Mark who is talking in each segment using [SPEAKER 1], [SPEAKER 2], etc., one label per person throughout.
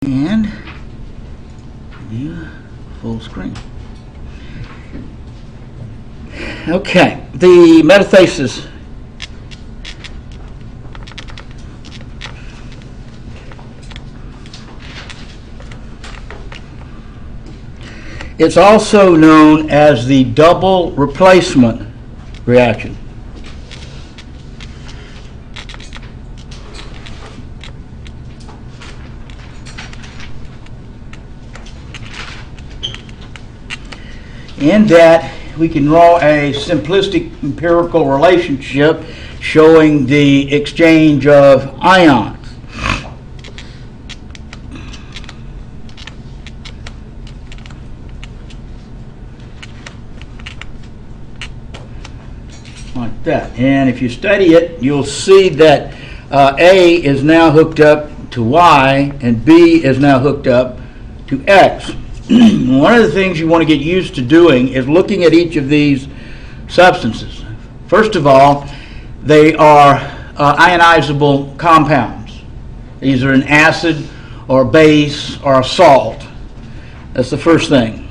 [SPEAKER 1] And view full screen. Okay, the metathesis it's also known as the double replacement reaction. In that we can draw a simplistic empirical relationship showing the exchange of ions. Like that. And if you study it, you'll see that A is now hooked up to Y and B is now hooked up to X. One of the things you want to get used to doing is looking at each of these substances. First of all, they are ionizable compounds. These are an acid or a base or a salt. That's the first thing.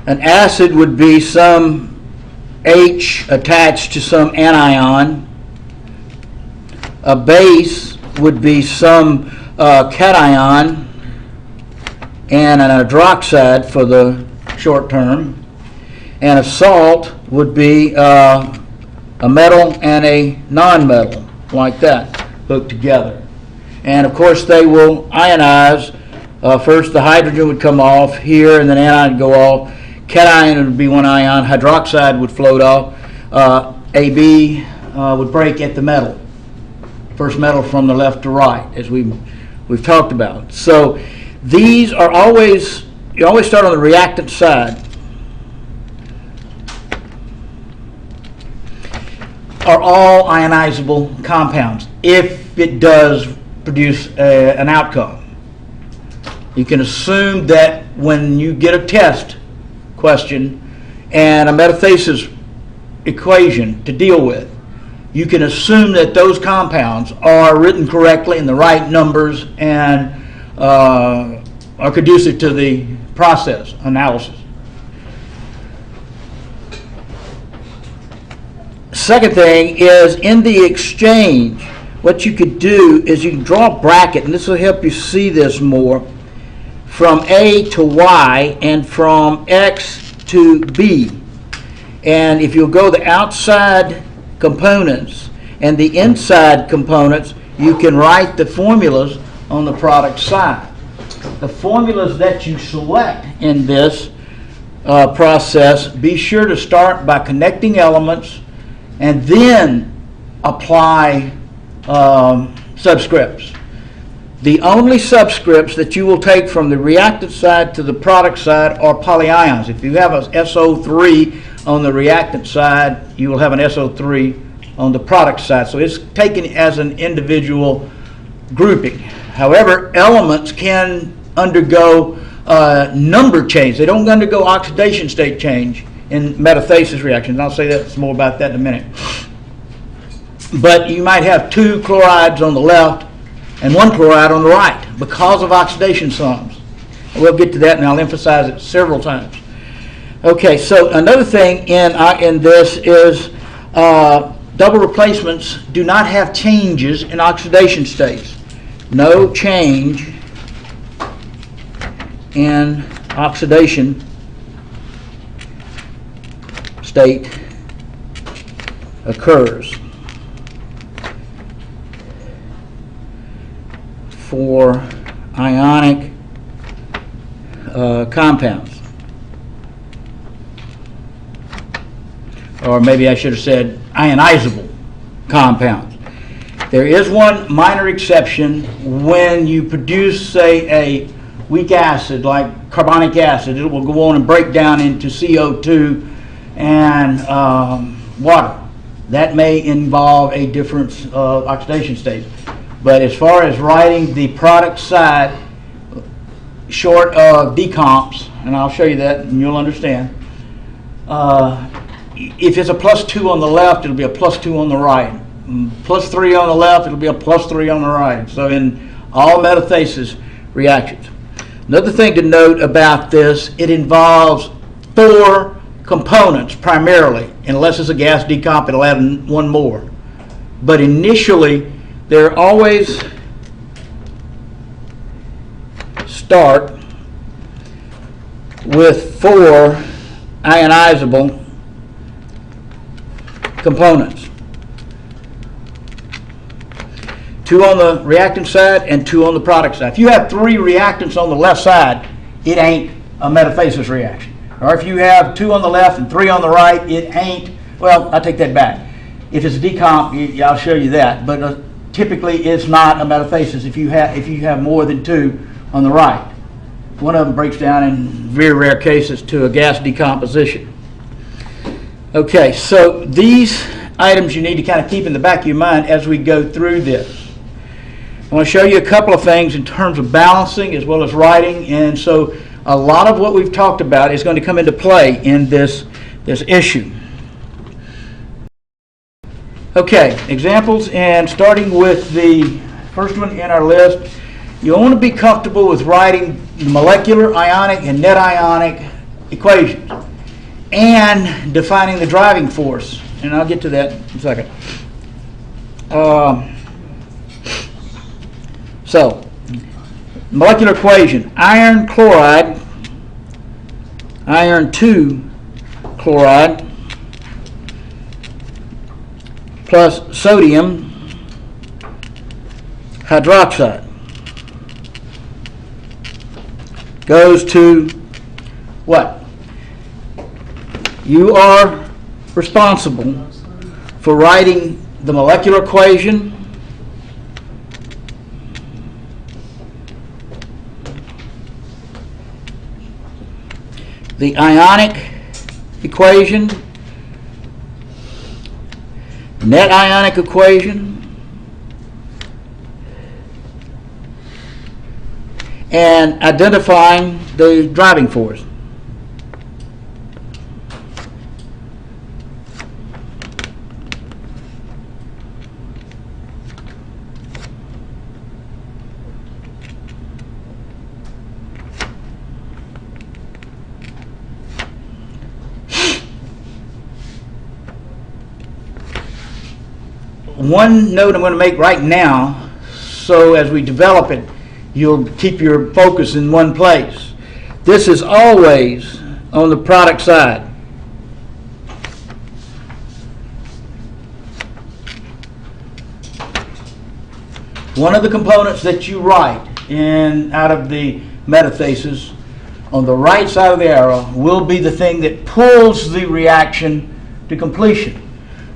[SPEAKER 1] An acid would be some H attached to some anion. A base would be some cation and an hydroxide for the short term. And a salt would be a metal and a non-metal, like that, hooked together. And of course they will ionize. First the hydrogen would come off here and then anion would go off. Cation would be one ion, hydroxide would float off, AB would break at the metal. First metal from the left to right, as we've talked about. So these are always, you always start on the reactant side. Are all ionizable compounds if it does produce an outcome. You can assume that when you get a test question and a metathesis equation to deal with, you can assume that those compounds are written correctly in the right numbers and are conducive to the process analysis. Second thing is, in the exchange, what you could do is you can draw a bracket, and this will help you see this more, from A to Y and from X to B. And if you'll go the outside components and the inside components, you can write the formulas on the product side. The formulas that you select in this process, be sure to start by connecting elements and then apply subscripts. The only subscripts that you will take from the reactant side to the product side are polyions. If you have a SO3 on the reactant side, you will have an SO3 on the product side. So it's taken as an individual grouping. However, elements can undergo number change. They don't undergo oxidation state change in metathesis reactions. And I'll say that more about that in a minute. But you might have two chlorides on the left and one chloride on the right because of oxidation sums. We'll get to that, and I'll emphasize it several times. Okay, so another thing in this is double replacements do not have changes in oxidation states. No change in oxidation state occurs for ionic compounds. Or maybe I should have said ionizable compounds. There is one minor exception when you produce, say, a weak acid like carbonic acid. It will go on and break down into CO2 and water. That may involve a difference of oxidation states. But as far as writing the product side, short of decomps, and I'll show you that and you'll understand, if it's a +2 on the left, it'll be a +2 on the right. +3 on the left, it'll be a +3 on the right. So in all metathesis reactions. Another thing to note about this, it involves 4 components primarily. Unless it's a gas decomp, it'll add one more. But initially, they're always start with 4 ionizable components. 2 on the reactant side and 2 on the product side. If you have 3 reactants on the left side, it ain't a metathesis reaction. Or if you have 2 on the left and 3 on the right, it ain't, well, I take that back. If it's a decomp, I'll show you that. But typically, it's not a metathesis if you have more than 2 on the right. One of them breaks down in very rare cases to a gas decomposition. Okay, so these items you need to kind of keep in the back of your mind as we go through this. I want to show you a couple of things in terms of balancing as well as writing, and so a lot of what we've talked about is going to come into play in this issue. Okay, examples, and starting with the first one in our list, you want to be comfortable with writing the molecular, ionic, and net ionic equations and defining the driving force, and I'll get to that in a second. So, molecular equation, iron chloride, iron 2 chloride, plus sodium hydroxide goes to what? You are responsible for writing the molecular equation, the ionic equation, net ionic equation, and identifying the driving force. One note I'm going to make right now, so as we develop it, you'll keep your focus in one place. This is always on the product side. One of the components that you write out of the metathesis on the right side of the arrow will be the thing that pulls the reaction to completion.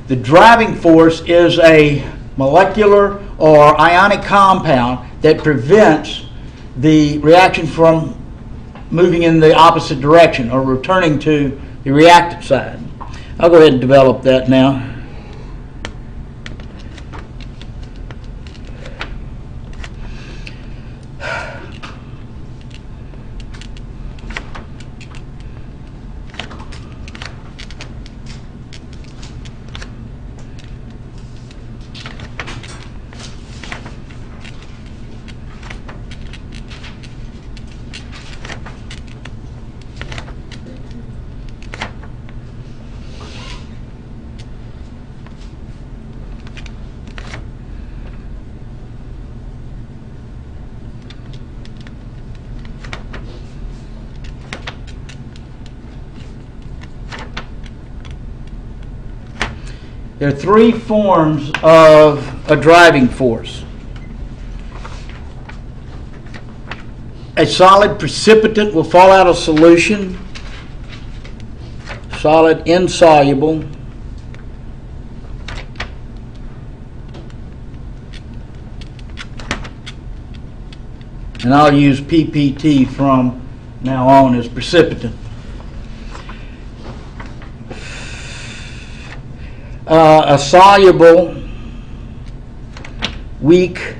[SPEAKER 1] The driving force is a molecular or ionic compound that prevents the reaction from moving in the opposite direction or returning to the reactant side. I'll go ahead and develop that now. There are 3 forms of a driving force. A solid precipitant will fall out of solution, solid insoluble, and I'll use PPT from now on as precipitant. A soluble, weak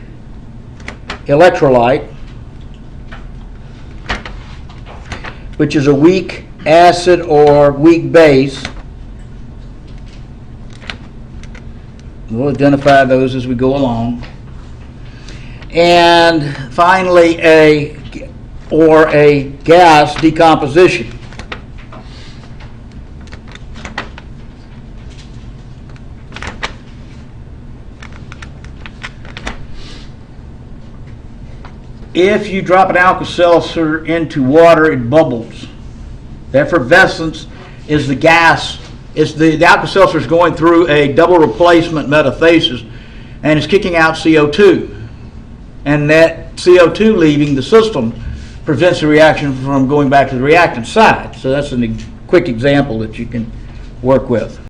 [SPEAKER 1] electrolyte, which is a weak acid or weak base. We'll identify those as we go along. And finally, a gas decomposition. If you drop an Alka-Seltzer into water, it bubbles. The effervescence is the gas. The Alka-Seltzer is going through a double replacement metathesis, and it's kicking out CO2. And that CO2 leaving the system prevents the reaction from going back to the reactant side. So that's a quick example that you can work with.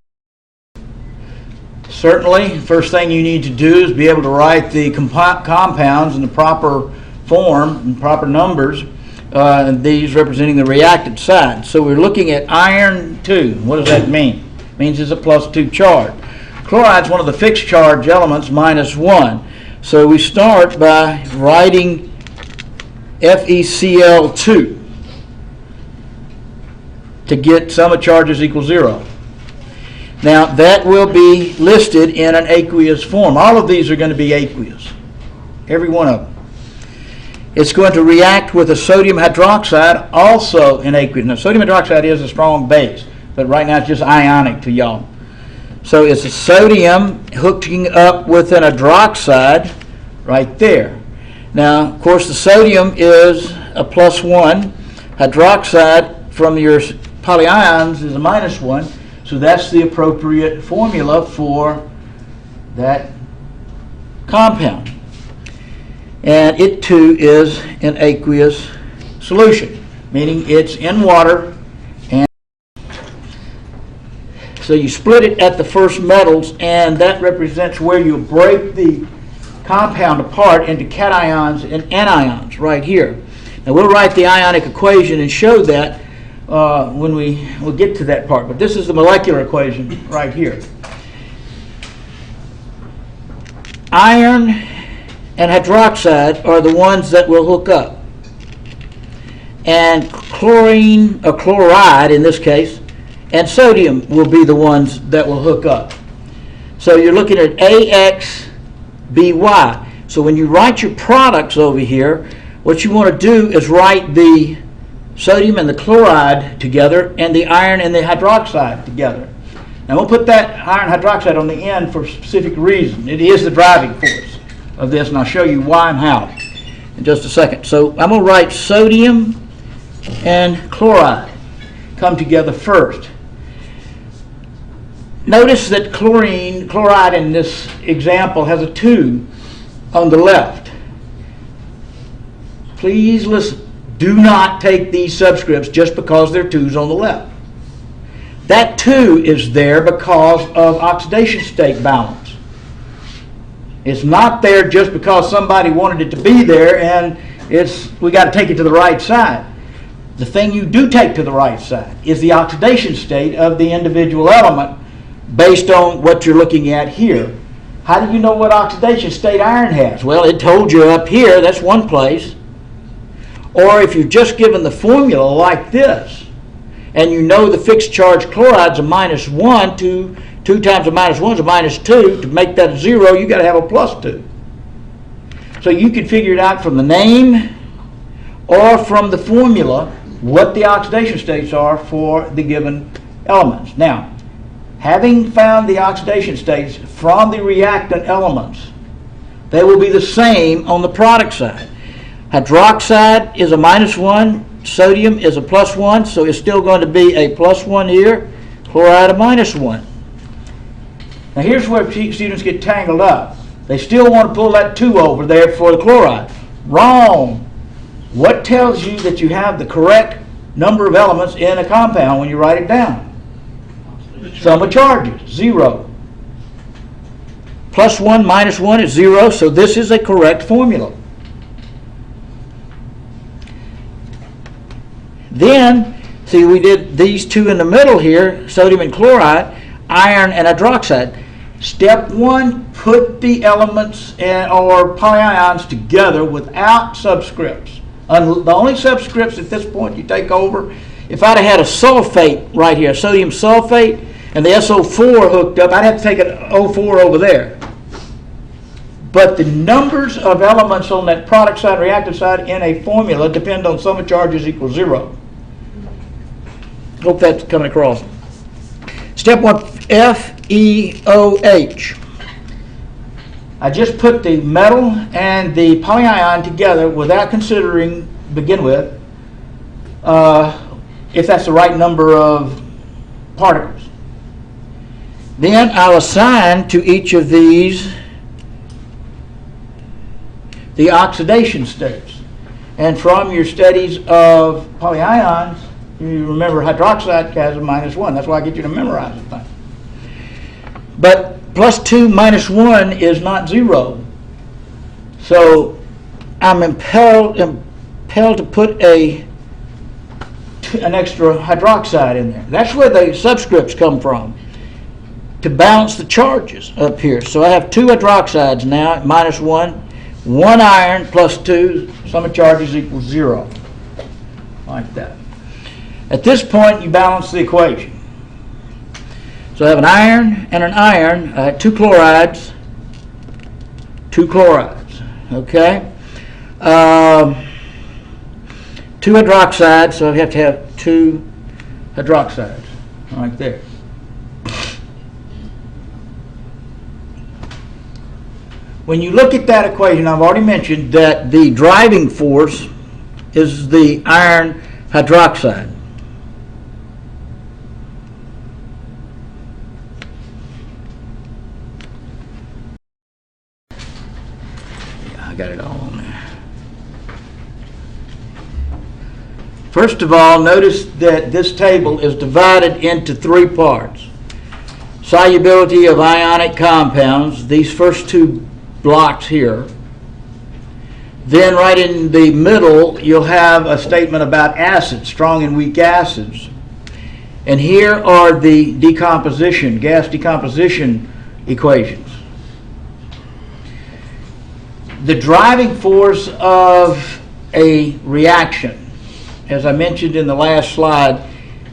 [SPEAKER 1] Certainly, first thing you need to do is be able to write the compounds in the proper form and proper numbers, these representing the reactant side. So we're looking at iron 2. What does that mean? It means it's a +2 charge. Chloride's one of the fixed charge elements, -1. So we start by writing FeCl2 to get sum of charges equals 0. Now that will be listed in an aqueous form. All of these are going to be aqueous, every one of them. It's going to react with a sodium hydroxide, also in aqueous. Now, sodium hydroxide is a strong base, but right now it's just ionic to y'all. So it's a sodium hooking up with an hydroxide right there. Now, of course, the sodium is a +1. Hydroxide from your polyions is a -1. So that's the appropriate formula for that compound. And it too is an aqueous solution, meaning it's in water. And so you split it at the first metals, and that represents where you break the compound apart into cations and anions right here. Now we'll write the ionic equation and show that when we'll get to that part. But this is the molecular equation right here. Iron and hydroxide are the ones that will hook up. And chlorine, or chloride in this case, and sodium will be the ones that will hook up. So you're looking at AXBY. So when you write your products over here, what you want to do is write the sodium and the chloride together and the iron and the hydroxide together. Now we'll put that iron hydroxide on the end for a specific reason. It is the driving force of this, and I'll show you why and how in just a second. So I'm going to write sodium and chloride come together first. Notice that chloride in this example has a 2 on the left. Please listen. Do not take these subscripts just because they're 2's on the left. That 2 is there because of oxidation state balance. It's not there just because somebody wanted it to be there and we got to take it to the right side. The thing you do take to the right side is the oxidation state of the individual element based on what you're looking at here. How do you know what oxidation state iron has? Well, it told you up here, that's one place. Or if you're just given the formula like this, and you know the fixed charge chloride's a -1, 2 times a -1 is a -2. To make that a 0, you got to have a +2. So you can figure it out from the name or from the formula what the oxidation states are for the given elements. Now, having found the oxidation states from the reactant elements, they will be the same on the product side. Hydroxide is a -1, sodium is a +1, so it's still going to be a +1 here, chloride a -1. Now here's where students get tangled up. They still want to pull that 2 over there for the chloride. Wrong. What tells you that you have the correct number of elements in a compound when you write it down? Sum of charges, 0. +1 -1 is 0, so this is a correct formula. Then, see, we did these 2 in the middle here, sodium and chloride, iron and hydroxide. Step 1, put the elements or polyions together without subscripts. The only subscripts at this point you take over if I'd have had a sulfate right here, sodium sulfate, and the SO4 hooked up, I'd have to take an O4 over there. But the numbers of elements on that product side, reactant side in a formula depend on sum of charges equals 0. Hope that's coming across. Step 1, FeOH. I just put the metal and the polyion together without considering, begin with, if that's the right number of particles. Then I'll assign to each of these the oxidation states. And from your studies of polyions, you remember hydroxide has a -1. That's why I get you to memorize the thing. But +2 - 1 is not 0. So I'm impelled to put an extra hydroxide in there. That's where the subscripts come from, to balance the charges up here. So I have 2 hydroxides now at -1, 1 iron +2, sum of charges equals 0, like that. At this point, you balance the equation. So I have an iron and an iron. I have 2 chlorides, okay? 2 hydroxides, so I have to have 2 hydroxides, right there. When you look at that equation, I've already mentioned that the driving force is the iron hydroxide. Yeah, I got it all on there. First of all, notice that this table is divided into 3 parts. Solubility of ionic compounds, these first 2 blocks here. Then right in the middle, you'll have a statement about acids, strong and weak acids. And here are the decomposition, gas decomposition equations. The driving force of a reaction, as I mentioned in the last slide,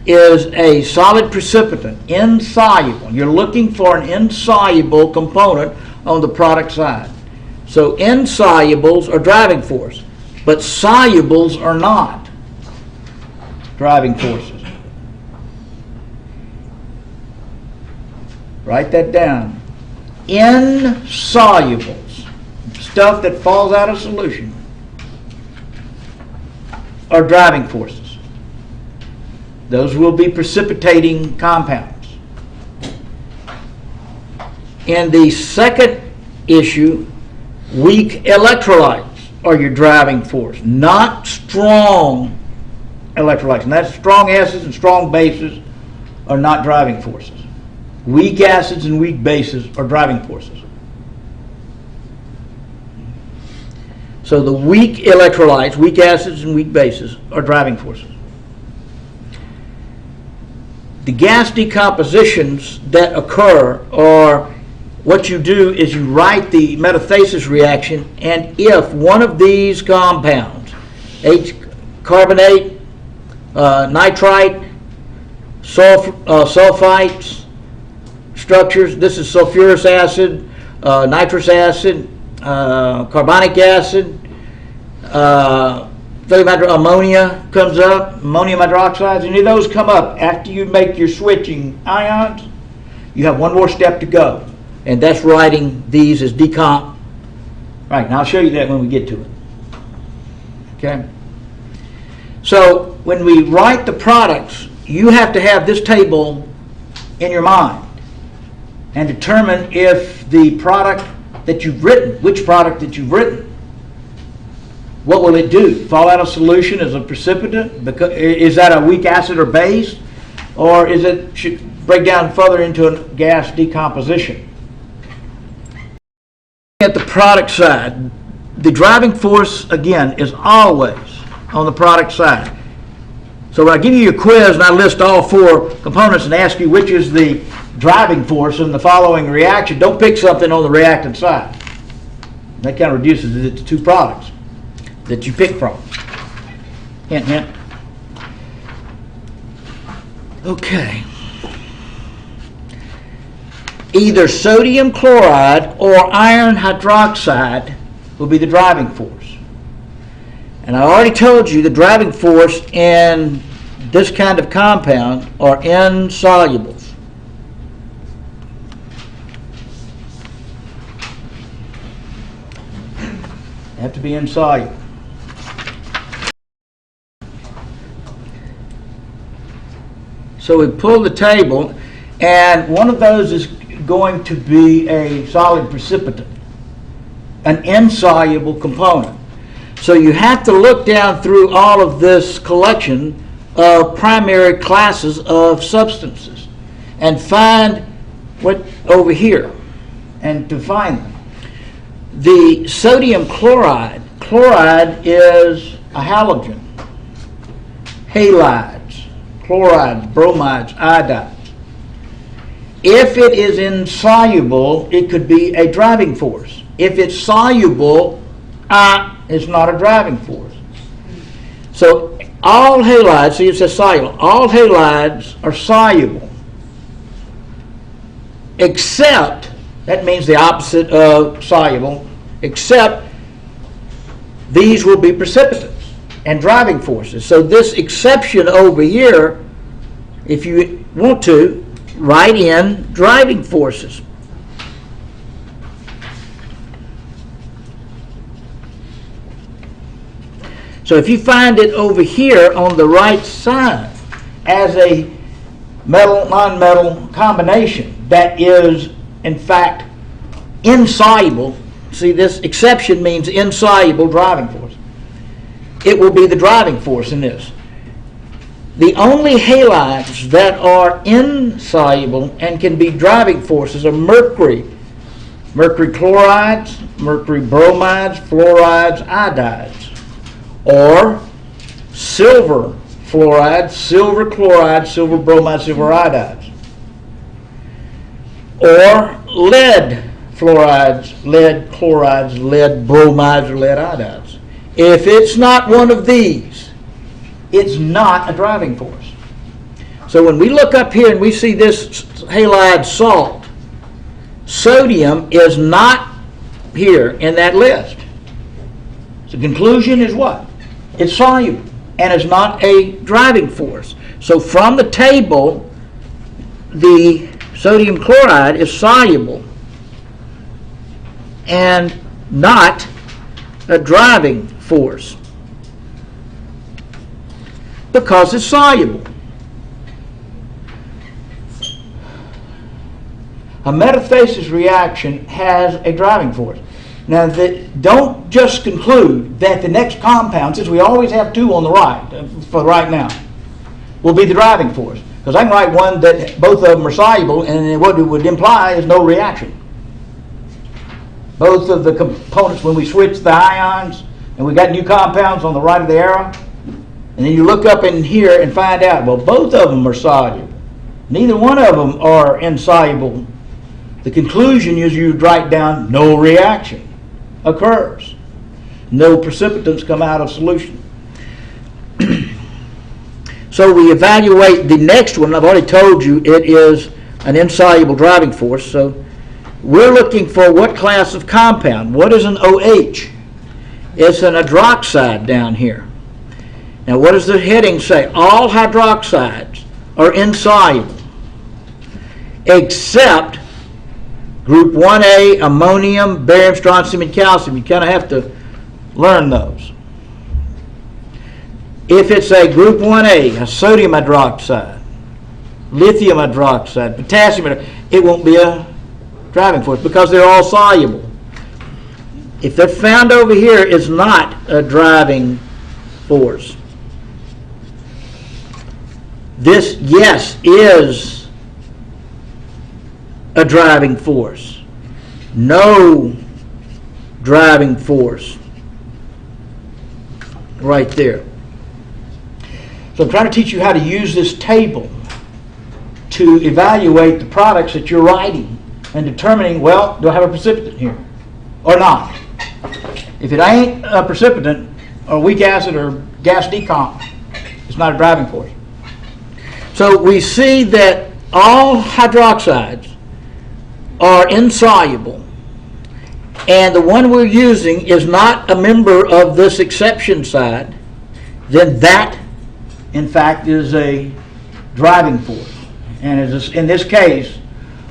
[SPEAKER 1] is a solid precipitant, insoluble. You're looking for an insoluble component on the product side. So insolubles are driving force, but solubles are not driving forces. Write that down. Insolubles, stuff that falls out of solution, are driving forces. Those will be precipitating compounds. In the second issue, weak electrolytes are your driving force, not strong electrolytes. And that's strong acids and strong bases are not driving forces. Weak acids and weak bases are driving forces. So the weak electrolytes, weak acids and weak bases are driving forces. The gas decompositions that occur are, what you do is you write the metathesis reaction, and if one of these compounds, H carbonate, nitrite, sulfites, structures, this is sulfurous acid, nitrous acid, carbonic acid, ammonia comes up, ammonium hydroxides, any of those come up after you make your switching ions, you have one more step to go. And that's writing these as decomp. Right, and I'll show you that when we get to it. Okay? So when we write the products, you have to have this table in your mind and determine if the product that you've written, which product that you've written, what will it do? Fall out of solution as a precipitant? Is that a weak acid or base? Or should break down further into a gas decomposition? At the product side, the driving force, again, is always on the product side. So when I give you your quiz and I list all 4 components and ask you which is the driving force in the following reaction, don't pick something on the reactant side. That kind of reduces it to 2 products that you pick from. Hint, hint. Okay. Either sodium chloride or iron hydroxide will be the driving force. And I already told you the driving force in this kind of compound are insolubles. They have to be insoluble. So we pull the table, and one of those is going to be a solid precipitant, an insoluble component. So you have to look down through all of this collection of primary classes of substances and find what over here, and to find them. The sodium chloride is a halogen, halides, chlorides, bromides, iodides. If it is insoluble, it could be a driving force. If it's soluble, it's not a driving force. So all halides, see it says soluble, all halides are soluble, except, that means the opposite of soluble, except these will be precipitants and driving forces. So this exception over here, if you want to, write in driving forces. So if you find it over here on the right side as a metal-nonmetal combination that is in fact insoluble, see this exception means insoluble driving force, it will be the driving force in this. The only halides that are insoluble and can be driving forces are mercury chlorides, mercury bromides, fluorides, iodides, or silver fluorides, silver chlorides, silver bromides, silver iodides, or lead fluorides, lead chlorides, lead bromides, or lead iodides. If it's not one of these, it's not a driving force. So when we look up here and we see this halide salt, sodium is not here in that list. So the conclusion is what? It's soluble and is not a driving force. So from the table, the sodium chloride is soluble and not a driving force because it's soluble. A metathesis reaction has a driving force. Now, don't just conclude that the next compound, since we always have two on the right, for right now, will be the driving force. Because I can write one that both of them are soluble, and what it would imply is no reaction. Both of the components, when we switch the ions, and we got new compounds on the right of the arrow, and then you look up in here and find out, well, both of them are soluble. Neither one of them are insoluble. The conclusion is you write down no reaction occurs. No precipitants come out of solution. So we evaluate the next one. I've already told you it is an insoluble driving force. So we're looking for what class of compound. What is an OH? It's an hydroxide down here. Now what does the heading say? All hydroxides are insoluble except Group 1A, ammonium, barium, strontium, and calcium. You kind of have to learn those. If it's a Group 1A, a sodium hydroxide, lithium hydroxide, potassium hydroxide, it won't be a driving force because they're all soluble. If they're found over here, it's not a driving force. This, yes, is a driving force. No driving force. Right there. So I'm trying to teach you how to use this table to evaluate the products that you're writing and determining, well, do I have a precipitant here or not? If it ain't a precipitant or weak acid or gas decomp, it's not a driving force. So we see that all hydroxides are insoluble, and the one we're using is not a member of this exception side, then that, in fact, is a driving force, and is, in this case,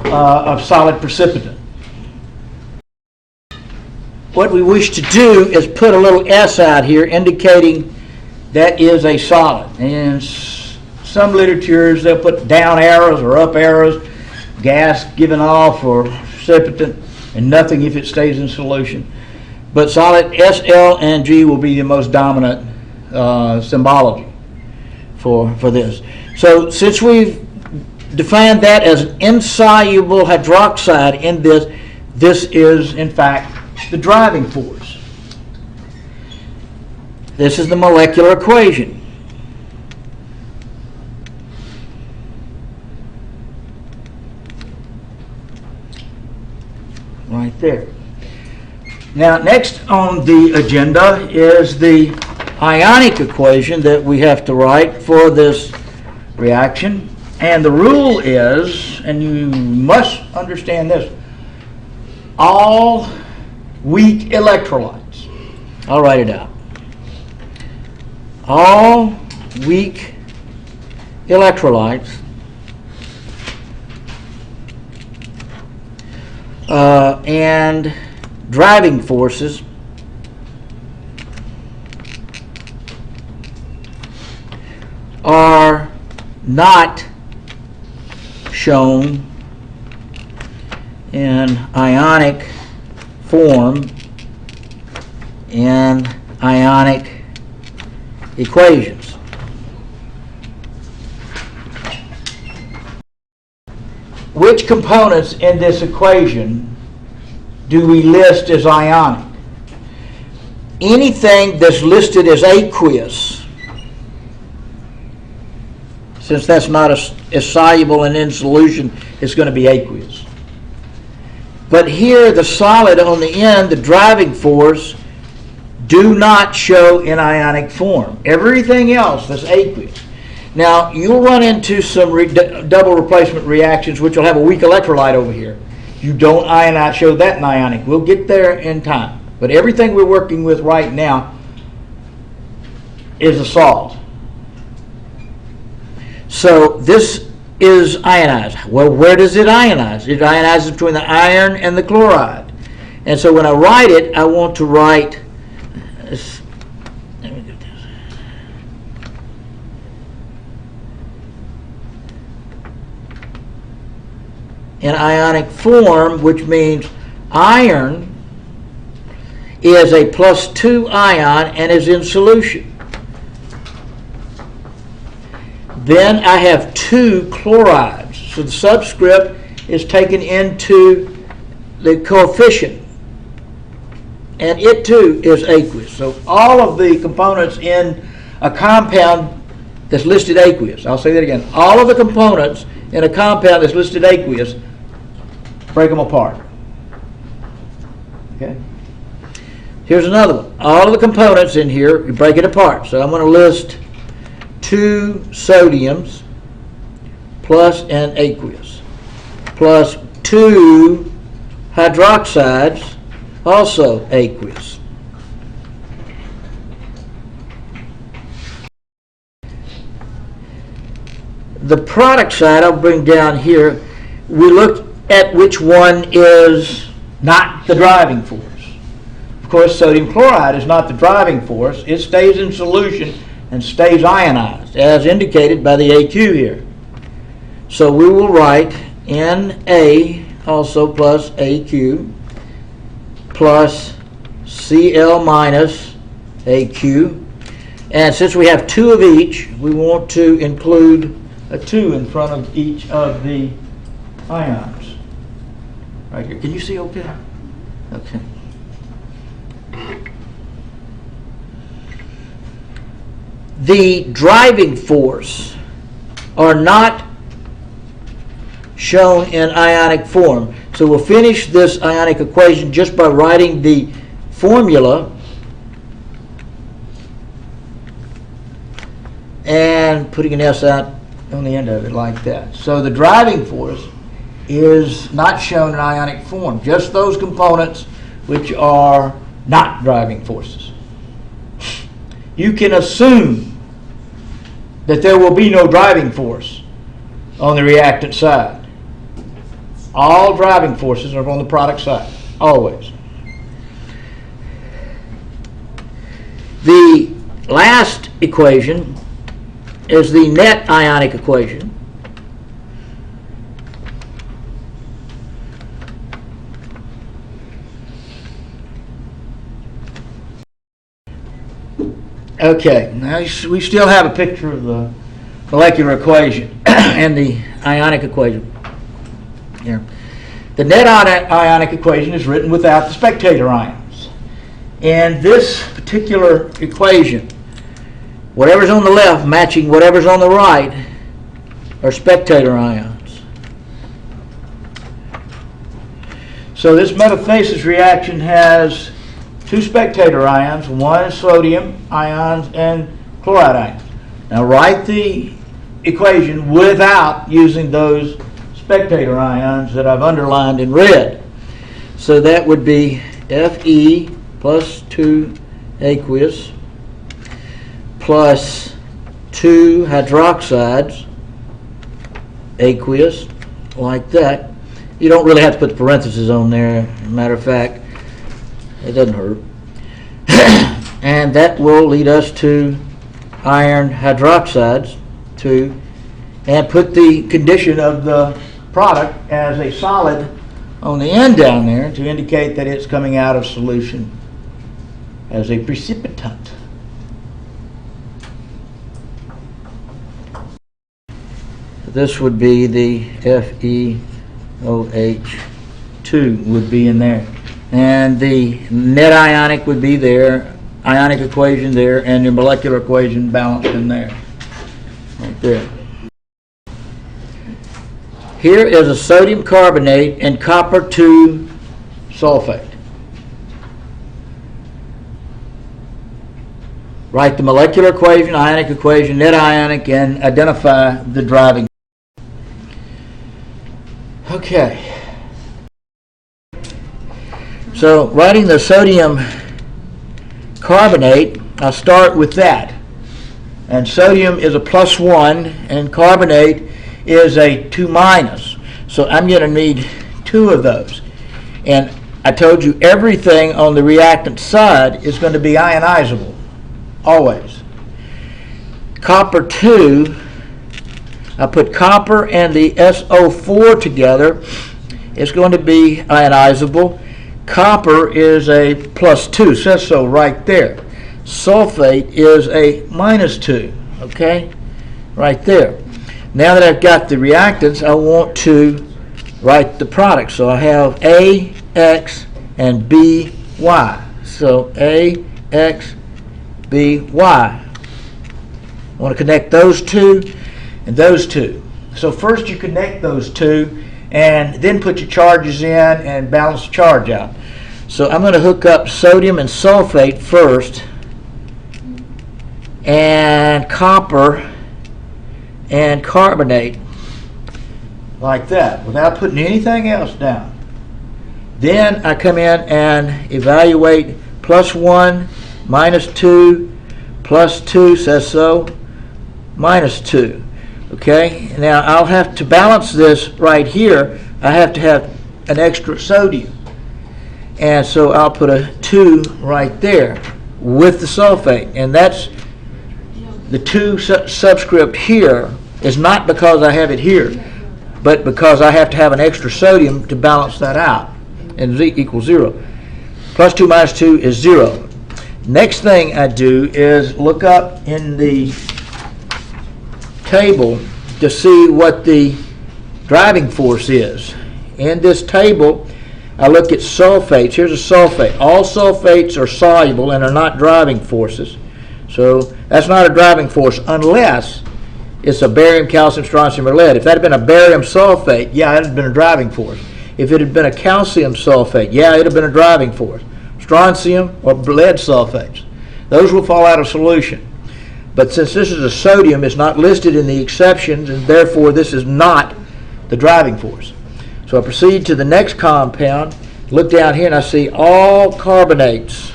[SPEAKER 1] of solid precipitant. What we wish to do is put a little S out here indicating that is a solid. In some literatures, they'll put down arrows or up arrows, gas given off or precipitant, and nothing if it stays in solution. But solid S, L, and G will be the most dominant symbology for this. So since we've defined that as an insoluble hydroxide in this, this is in fact the driving force. This is the molecular equation. Right there. Now, next on the agenda is the ionic equation that we have to write for this reaction. And the rule is, and you must understand this, all weak electrolytes, I'll write it out, all weak electrolytes and driving forces are not shown in ionic form in ionic equations. Which components in this equation do we list as ionic? Anything that's listed as aqueous, since that's not as soluble and in solution, it's going to be aqueous. But here, the solid on the end, the driving force, do not show in ionic form. Everything else that's aqueous. Now, you'll run into some double replacement reactions which will have a weak electrolyte over here. You don't ionize, show that in ionic. We'll get there in time. But everything we're working with right now is a salt. So this is ionized. Well, where does it ionize? It ionizes between the iron and the chloride. And so when I write it, I want to write, let me do this. In ionic form, which means iron is a +2 ion and is in solution. Then I have 2 chlorides. So the subscript is taken into the coefficient. And it too is aqueous. So all of the components in a compound that's listed aqueous, I'll say that again, all of the components in a compound that's listed aqueous, break them apart. Okay? Here's another one. All of the components in here, you break it apart. So I'm going to list 2 sodiums plus an aqueous plus 2 hydroxides, also aqueous. The product side I'll bring down here. We look at which one is not the driving force. Of course, sodium chloride is not the driving force. It stays in solution and stays ionized, as indicated by the AQ here. So we will write Na also plus AQ plus Cl minus AQ. And since we have 2 of each, we want to include a 2 in front of each of the ions. Right here. Can you see okay? Okay. The driving force are not shown in ionic form. So we'll finish this ionic equation just by writing the formula and putting an S out on the end of it like that. So the driving force is not shown in ionic form, just those components which are not driving forces. You can assume that there will be no driving force on the reactant side. All driving forces are on the product side, always. The last equation is the net ionic equation. Okay, now we still have a picture of the molecular equation and the ionic equation here. The net ionic equation is written without the spectator ions. In this particular equation, whatever's on the left matching whatever's on the right are spectator ions. So this metathesis reaction has two spectator ions. One is sodium ions and chloride ions. Now write the equation without using those spectator ions that I've underlined in red. So that would be Fe plus 2 aqueous plus 2 hydroxides aqueous, like that. You don't really have to put the parentheses on there. As a matter of fact, it doesn't hurt. And that will lead us to iron hydroxides, 2, and put the condition of the product as a solid on the end down there to indicate that it's coming out of solution as a precipitant. This would be the FeOH2 would be in there. And the net ionic would be there, ionic equation there, and your molecular equation balanced in there, right there. Here is a sodium carbonate and copper 2 sulfate. Write the molecular equation, ionic equation, net ionic, and identify the driving. Okay. So writing the sodium carbonate, I'll start with that. And sodium is a +1 and carbonate is a 2-. So I'm going to need 2 of those. And I told you everything on the reactant side is going to be ionizable, always. Copper 2, I put copper and the SO4 together. It's going to be ionizable. Copper is a +2, says so right there. Sulfate is a -2, okay, right there. Now that I've got the reactants, I want to write the product. So I have A, X, and B, Y. So A, X, B, Y. I want to connect those two and those two. So first you connect those two and then put your charges in and balance the charge out. So I'm going to hook up sodium and sulfate first, and copper and carbonate, like that, without putting anything else down. Then I come in and evaluate +1, -2, +2, says so, -2. Okay, now I'll have to balance this right here. I have to have an extra sodium. And so I'll put a 2 right there with the sulfate. And that's the 2 subscript here is not because I have it here, but because I have to have an extra sodium to balance that out. And Z equals 0. +2 minus 2 is 0. Next thing I do is look up in the table to see what the driving force is. In this table, I look at sulfates. Here's a sulfate. All sulfates are soluble and are not driving forces. So that's not a driving force unless it's a barium, calcium, strontium, or lead. If that had been a barium sulfate, yeah, it would have been a driving force. If it had been a calcium sulfate, yeah, it would have been a driving force. Strontium or lead sulfates, those will fall out of solution. But since this is a sodium, it's not listed in the exceptions, and therefore this is not the driving force. So I proceed to the next compound, look down here, and I see all carbonates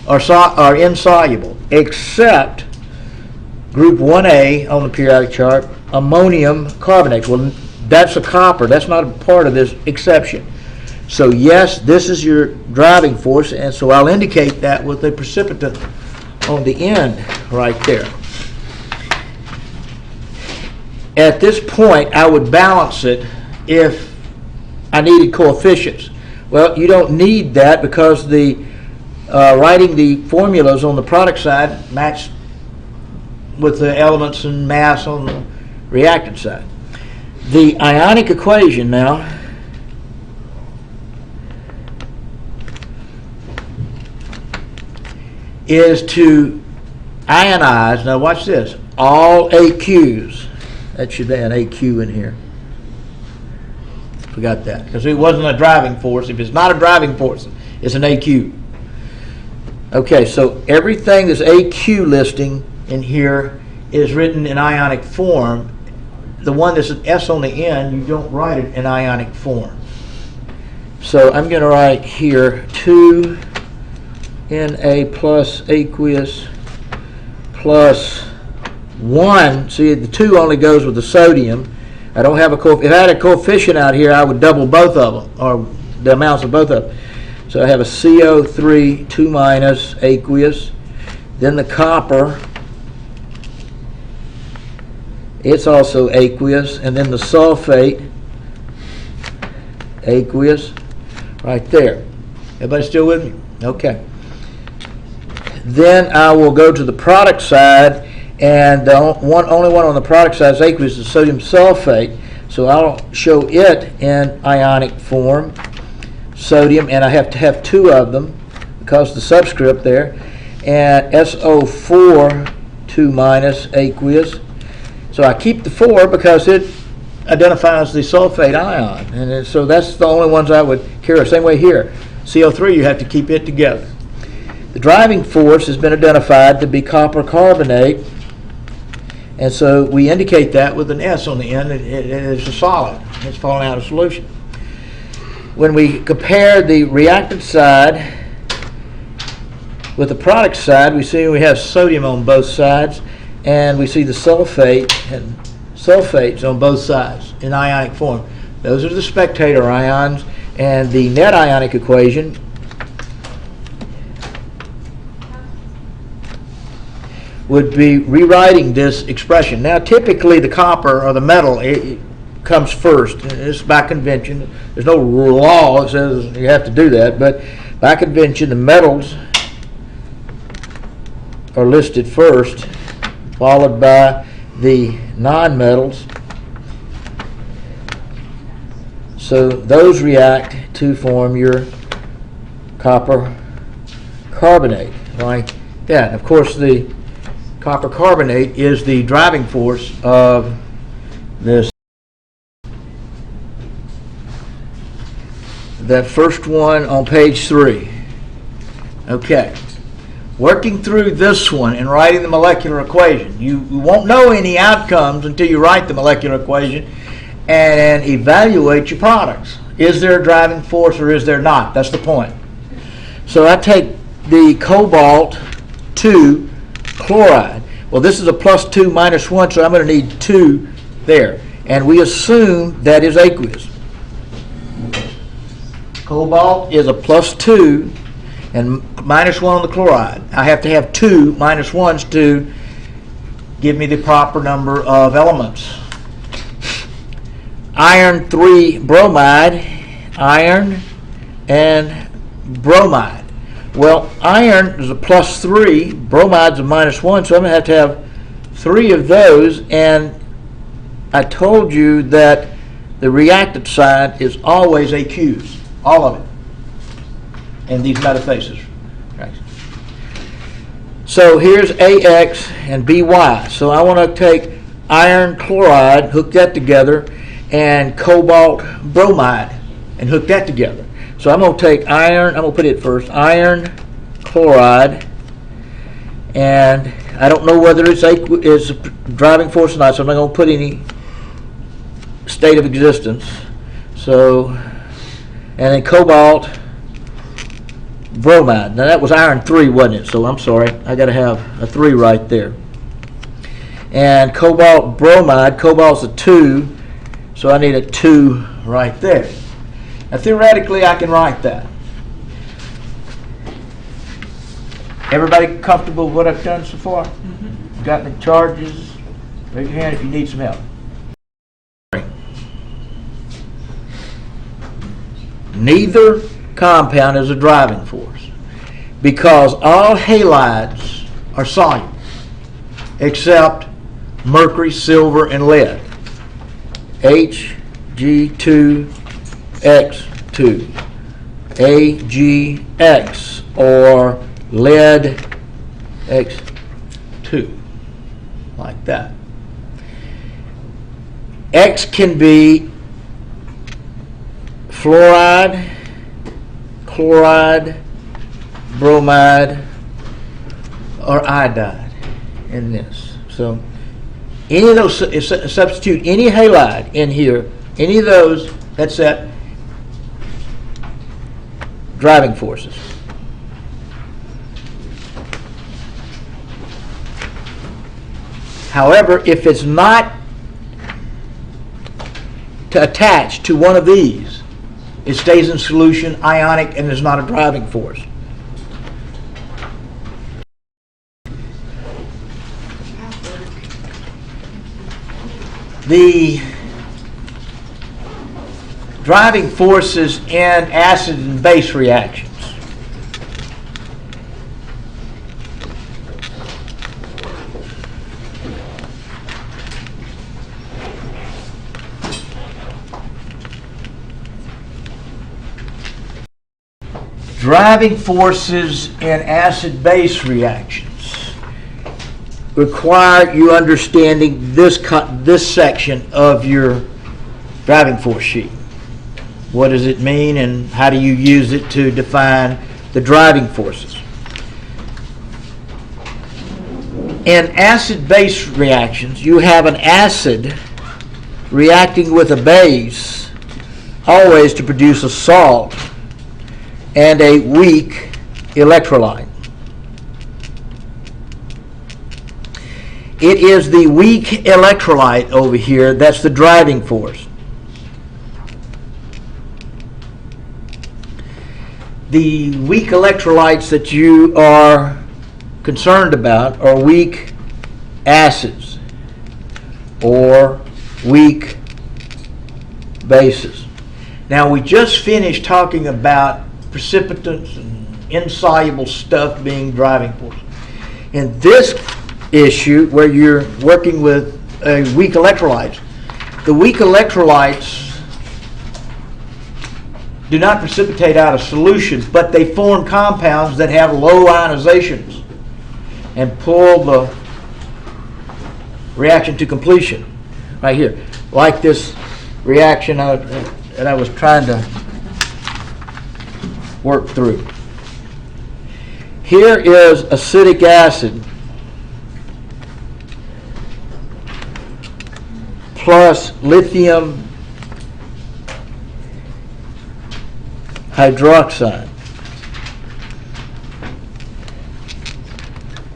[SPEAKER 1] are insoluble, except group 1A on the periodic chart, ammonium carbonates. Well, that's a copper. That's not a part of this exception. So yes, this is your driving force, and so I'll indicate that with a precipitant on the end right there. At this point, I would balance it if I needed coefficients. Well, you don't need that because the writing the formulas on the product side match with the elements and mass on the reactant side. The ionic equation now is to ionize, now watch this, all AQs. That should be an AQ in here. Forgot that, because it wasn't a driving force. If it's not a driving force, it's an AQ. Okay, so everything that's AQ listing in here is written in ionic form. The one that's an S on the end, you don't write it in ionic form. So I'm going to write here 2 Na plus aqueous plus 1. See, the 2 only goes with the sodium. I don't have a coefficient. If I had a coefficient out here, I would double both of them, or the amounts of both of them. So I have a CO3 2 minus aqueous. Then the copper, it's also aqueous, and then the sulfate, aqueous, right there. Everybody still with me? Okay. Then I will go to the product side, and the only one on the product side is aqueous, is sodium sulfate. So I'll show it in ionic form, sodium, and I have to have 2 of them because the subscript there, and SO4 2 minus aqueous. So I keep the 4 because it identifies the sulfate ion, and so that's the only ones I would carry. Same way here, CO3, you have to keep it together. The driving force has been identified to be copper carbonate, and so we indicate that with an S on the end. It is a solid. It's falling out of solution. When we compare the reactant side with the product side, we see we have sodium on both sides, and we see the sulfate and sulfates on both sides in ionic form. Those are the spectator ions, and the net ionic equation would be rewriting this expression. Now, typically the copper or the metal, it comes first. It's by convention. There's no law that says you have to do that, but by convention, the metals are listed first, followed by the non-metals. So those react to form your copper carbonate, like that. Of course, the copper carbonate is the driving force of this. That first one on page 3. Okay. Working through this one and writing the molecular equation. You won't know any outcomes until you write the molecular equation and evaluate your products. Is there a driving force or is there not? That's the point. So I take the cobalt 2 chloride. Well, this is a +2 -1, so I'm going to need 2 there. And we assume that is aqueous. Cobalt is a +2 and -1 on the chloride. I have to have 2 -1s to give me the proper number of elements. Iron 3 bromide, iron and bromide. Well, iron is a +3, bromide's a -1, so I'm going to have 3 of those, and I told you that the reactant side is always AQs, all of it, in these metathesis. Right. So here's AX and BY. So I want to take iron chloride, hook that together, and cobalt bromide, and hook that together. So I'm going to take iron, I'm going to put it first, iron chloride, and I don't know whether it's a driving force or not, so I'm not going to put any state of existence. So, and then cobalt bromide. Now that was iron 3, wasn't it? So I'm sorry, I got to have a 3 right there. And cobalt bromide, cobalt's a 2, so I need a 2 right there. Now theoretically I can write that. Everybody comfortable with what I've done so far? Mm-hmm. Got any charges? Raise your hand if you need some help. Neither compound is a driving force because all halides are soluble except mercury, silver, and lead. Hg2x2, AgX, or lead X2, like that. X can be fluoride, chloride, bromide, or iodide in this. So any of those, substitute any halide in here, any of those, that's that driving forces. However, if it's not attached to one of these, it stays in solution, ionic, and is not a driving force. The driving forces in acid and base reactions. Driving forces in acid-base reactions require you understanding this section of your driving force sheet. What does it mean and how do you use it to define the driving forces? In acid-base reactions, you have an acid reacting with a base always to produce a salt and a weak electrolyte. It is the weak electrolyte over here that's the driving force. The weak electrolytes that you are concerned about are weak acids or weak bases. Now we just finished talking about precipitants and insoluble stuff being driving forces. In this issue, where you're working with weak electrolytes, the weak electrolytes do not precipitate out of solutions, but they form compounds that have low ionizations and pull the reaction to completion. Right here, like this reaction that I was trying to work through. Here is acetic acid plus lithium hydroxide.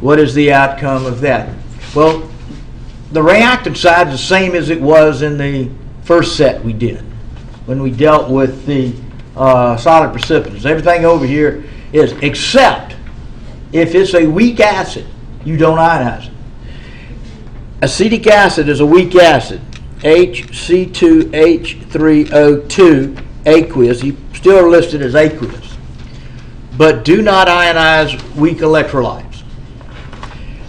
[SPEAKER 1] What is the outcome of that? Well, the reactant side is the same as it was in the first set we did when we dealt with the solid precipitants. Everything over here is, except if it's a weak acid, you don't ionize it. Acetic acid is a weak acid, HC2H3O2 aqueous. You still are listed as aqueous, but do not ionize weak electrolytes.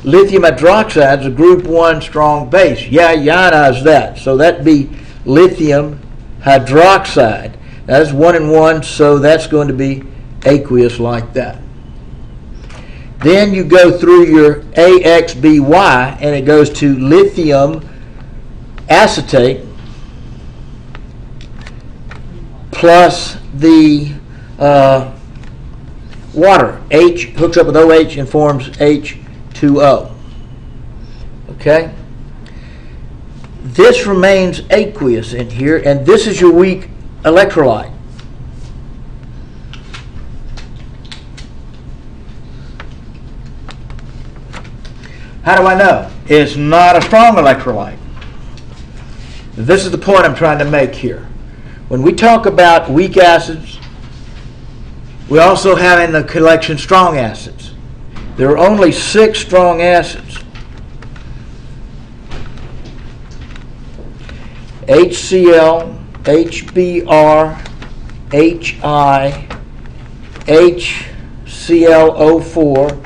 [SPEAKER 1] Lithium hydroxide is a group 1 strong base. Yeah, you ionize that, so that'd be lithium hydroxide. That's 1 and 1, so that's going to be aqueous like that. Then you go through your AXBY, and it goes to lithium acetate plus the water. H hooks up with OH and forms H2O. Okay? This remains aqueous in here, and this is your weak electrolyte. How do I know? It's not a strong electrolyte. This is the point I'm trying to make here. When we talk about weak acids, we also have in the collection strong acids. There are only 6 strong acids. HCl, HBr, HI, HClO4,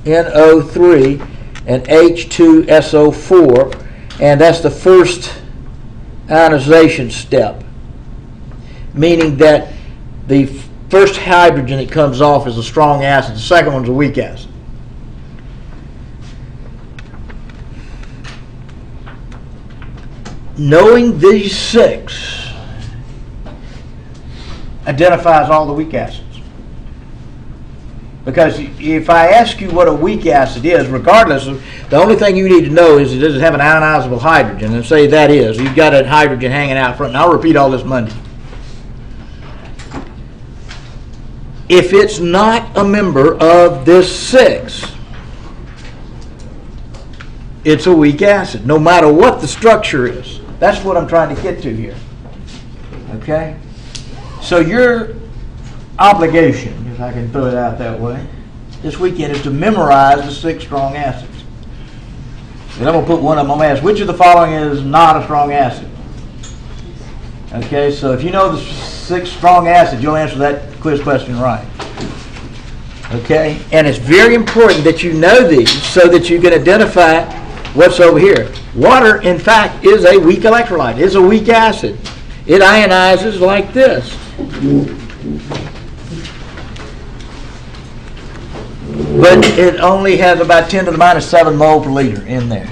[SPEAKER 1] HNO3, and H2SO4, and that's the first ionization step, meaning that the first hydrogen that comes off is a strong acid, the second one's a weak acid. Knowing these 6 identifies all the weak acids. Because if I ask you what a weak acid is, regardless of, the only thing you need to know is, does it have an ionizable hydrogen? And say that is. You've got a hydrogen hanging out front. And I'll repeat all this Monday. If it's not a member of this 6, it's a weak acid, no matter what the structure is. That's what I'm trying to get to here. Okay? So your obligation, if I can throw it out that way, this weekend is to memorize the 6 strong acids. And I'm going to put one of them. I'm going to ask, which of the following is not a strong acid? Okay, so if you know the 6 strong acids, you'll answer that quiz question right. Okay, and it's very important that you know these so that you can identify what's over here. Water, in fact, is a weak electrolyte. It's a weak acid. It ionizes like this. But it only has about 10 to the minus 7 mole per liter in there.